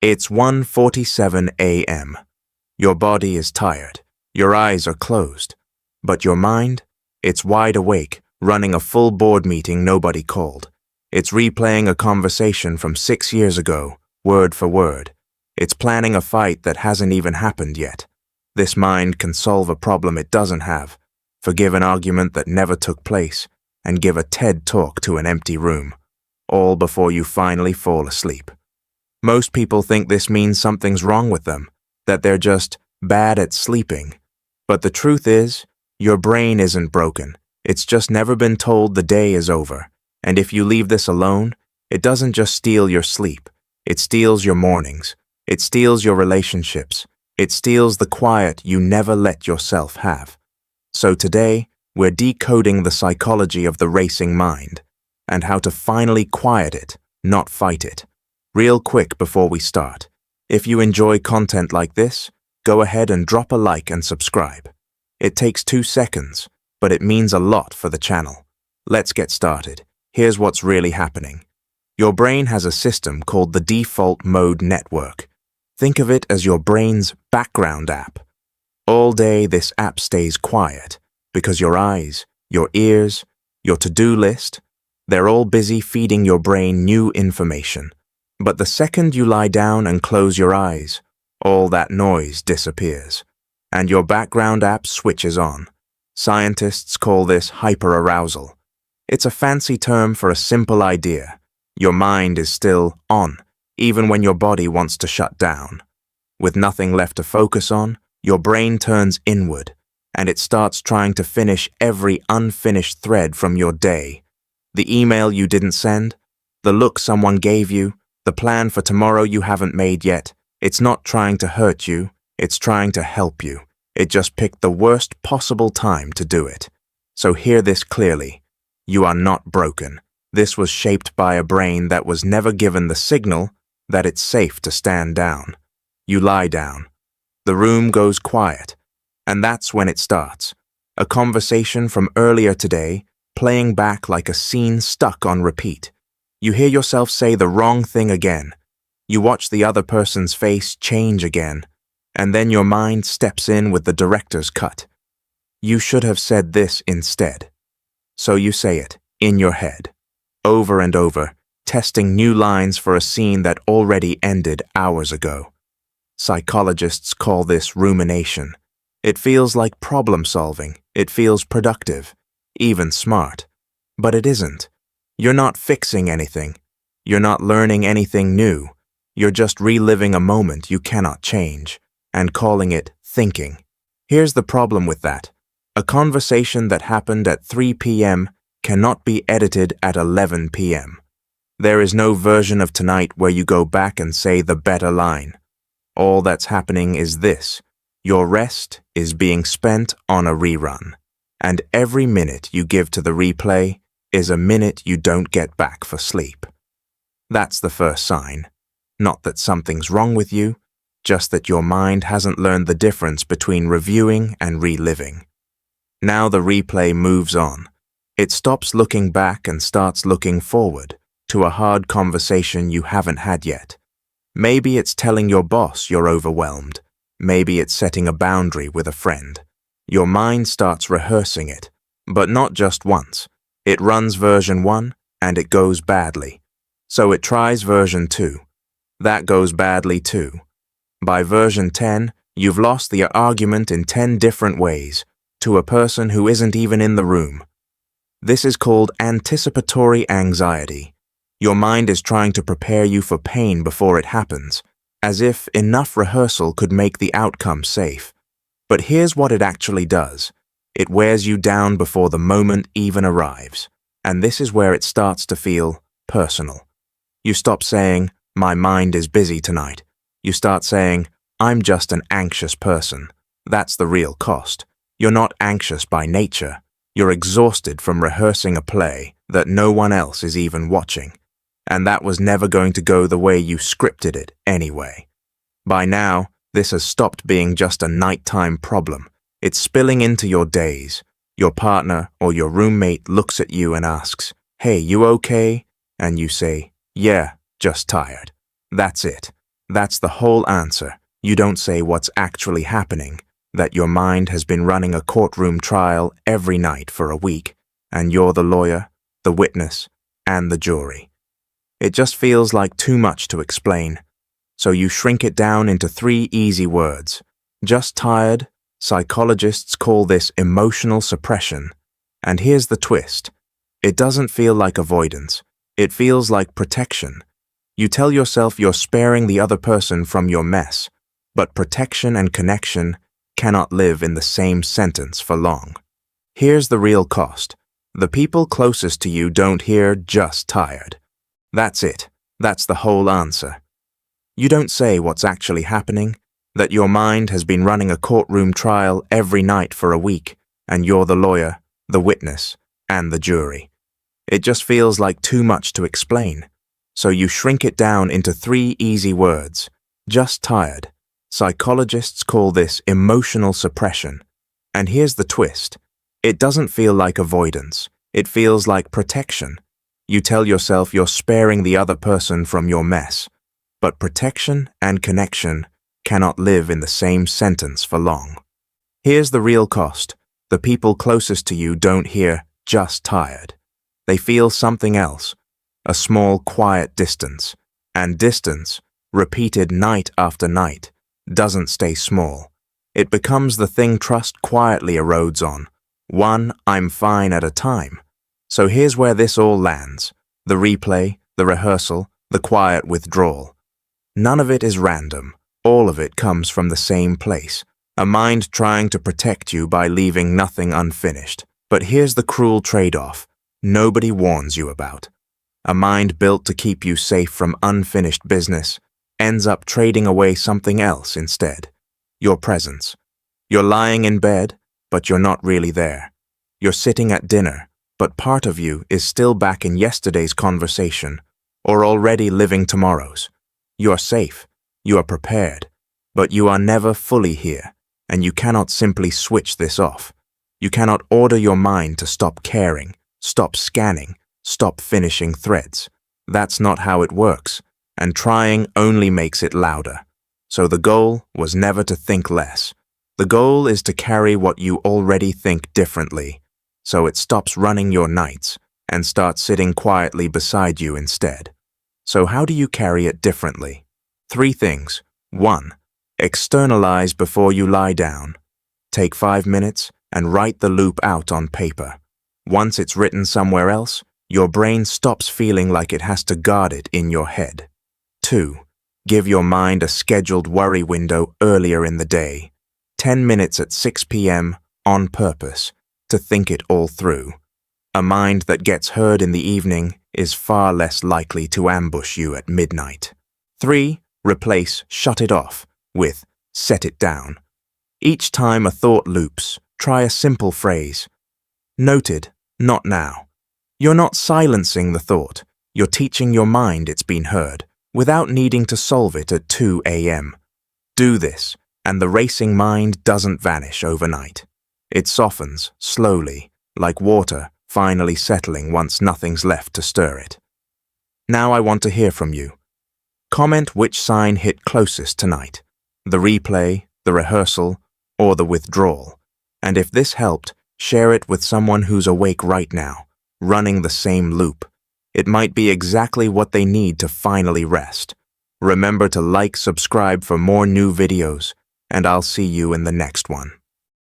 It's 1:47 a.m. Your body is tired. Your eyes are closed. But your mind? It's wide awake, running a full board meeting nobody called. It's replaying a conversation from 6 years ago, word for word. It's planning a fight that hasn't even happened yet. This mind can solve a problem it doesn't have, forgive an argument that never took place, and give a TED talk to an empty room, all before you finally fall asleep. Most people think this means something's wrong with them, that they're just bad at sleeping. But the truth is, your brain isn't broken. It's just never been told the day is over. And if you leave this alone, it doesn't just steal your sleep. It steals your mornings. It steals your relationships. It steals the quiet you never let yourself have. So today, we're decoding the psychology of the racing mind and how to finally quiet it, not fight it. Real quick before we start, if you enjoy content like this, go ahead and drop a like and subscribe. It takes 2 seconds, but it means a lot for the channel. Let's get started. Here's what's really happening. Your brain has a system called the default mode network. Think of it as your brain's background app. All day, this app stays quiet because your eyes, your ears, your to-do list, they're all busy feeding your brain new information. But the second you lie down and close your eyes, all that noise disappears, and your background app switches on. Scientists call this hyperarousal. It's a fancy term for a simple idea. Your mind is still on, even when your body wants to shut down. With nothing left to focus on, your brain turns inward, and it starts trying to finish every unfinished thread from your day. The email you didn't send, the look someone gave you, the plan for tomorrow you haven't made yet. It's not trying to hurt you, it's trying to help you. It just picked the worst possible time to do it. So hear this clearly. You are not broken. This was shaped by a brain that was never given the signal that it's safe to stand down. You lie down. The room goes quiet. And that's when it starts. A conversation from earlier today, playing back like a scene stuck on repeat. You hear yourself say the wrong thing again. You watch the other person's face change again, and then your mind steps in with the director's cut. You should have said this instead. So you say it, in your head, over and over, testing new lines for a scene that already ended hours ago. Psychologists call this rumination. It feels like problem solving. It feels productive, even smart. But it isn't. You're not fixing anything. You're not learning anything new. You're just reliving a moment you cannot change and calling it thinking. Here's the problem with that. A conversation that happened at 3 p.m. cannot be edited at 11 p.m. There is no version of tonight where you go back and say the better line. All that's happening is this. Your rest is being spent on a rerun. And every minute you give to the replay is a minute you don't get back for sleep. That's the first sign. Not that something's wrong with you, just that your mind hasn't learned the difference between reviewing and reliving. Now the replay moves on. It stops looking back and starts looking forward to a hard conversation you haven't had yet. Maybe it's telling your boss you're overwhelmed. Maybe it's setting a boundary with a friend. Your mind starts rehearsing it, but not just once. It runs version 1 and it goes badly. So it tries version 2. That goes badly too. By version 10, you've lost the argument in 10 different ways to a person who isn't even in the room. This is called anticipatory anxiety. Your mind is trying to prepare you for pain before it happens, as if enough rehearsal could make the outcome safe. But here's what it actually does. It wears you down before the moment even arrives. And this is where it starts to feel personal. You stop saying, "My mind is busy tonight." You start saying, "I'm just an anxious person." That's the real cost. You're not anxious by nature. You're exhausted from rehearsing a play that no one else is even watching. And that was never going to go the way you scripted it anyway. By now, this has stopped being just a nighttime problem. It's spilling into your days. Your partner or your roommate looks at you and asks, "Hey, you okay?" And you say, "Yeah, just tired." That's it. That's the whole answer. You don't say what's actually happening, that your mind has been running a courtroom trial every night for a week, and you're the lawyer, the witness, and the jury. It just feels like too much to explain, so you shrink it down into 3 easy words. Just tired. Psychologists call this emotional suppression. And here's the twist. It doesn't feel like avoidance. It feels like protection. You tell yourself you're sparing the other person from your mess, but protection and connection cannot live in the same sentence for long. Here's the real cost. The people closest to you don't hear just tired. That's it. That's the whole answer. You don't say what's actually happening, that your mind has been running a courtroom trial every night for a week, and you're the lawyer, the witness, and the jury. It just feels like too much to explain, so you shrink it down into 3 easy words. Just tired. Psychologists call this emotional suppression. And here's the twist. It doesn't feel like avoidance. It feels like protection. You tell yourself you're sparing the other person from your mess, but protection and connection cannot live in the same sentence for long. Here's the real cost. The people closest to you don't hear just tired. They feel something else, a small, quiet distance. And distance, repeated night after night, doesn't stay small. It becomes the thing trust quietly erodes on, one "I'm fine" at a time. So here's where this all lands. The replay, the rehearsal, the quiet withdrawal. None of it is random. All of it comes from the same place. A mind trying to protect you by leaving nothing unfinished. But here's the cruel trade-off. Nobody warns you about. A mind built to keep you safe from unfinished business ends up trading away something else instead. Your presence. You're lying in bed, but you're not really there. You're sitting at dinner, but part of you is still back in yesterday's conversation, or already living tomorrow's. You are safe, you are prepared, but you are never fully here, and you cannot simply switch this off. You cannot order your mind to stop caring, stop scanning, stop finishing threads. That's not how it works, and trying only makes it louder. So the goal was never to think less. The goal is to carry what you already think differently, so it stops running your nights and starts sitting quietly beside you instead. So how do you carry it differently? 3 things. 1. Externalize before you lie down. Take 5 minutes and write the loop out on paper. Once it's written somewhere else, your brain stops feeling like it has to guard it in your head. 2. Give your mind a scheduled worry window earlier in the day. 10 minutes at 6 p.m. on purpose to think it all through. A mind that gets heard in the evening is far less likely to ambush you at midnight. 3. Replace "shut it off" with "set it down." Each time a thought loops, try a simple phrase. Noted, not now. You're not silencing the thought. You're teaching your mind it's been heard, without needing to solve it at 2 a.m. Do this, and the racing mind doesn't vanish overnight. It softens, slowly, like water finally settling once nothing's left to stir it. Now I want to hear from you. Comment which sign hit closest tonight, the replay, the rehearsal, or the withdrawal. And if this helped, share it with someone who's awake right now, running the same loop. It might be exactly what they need to finally rest. Remember to like, subscribe for more new videos, and I'll see you in the next one.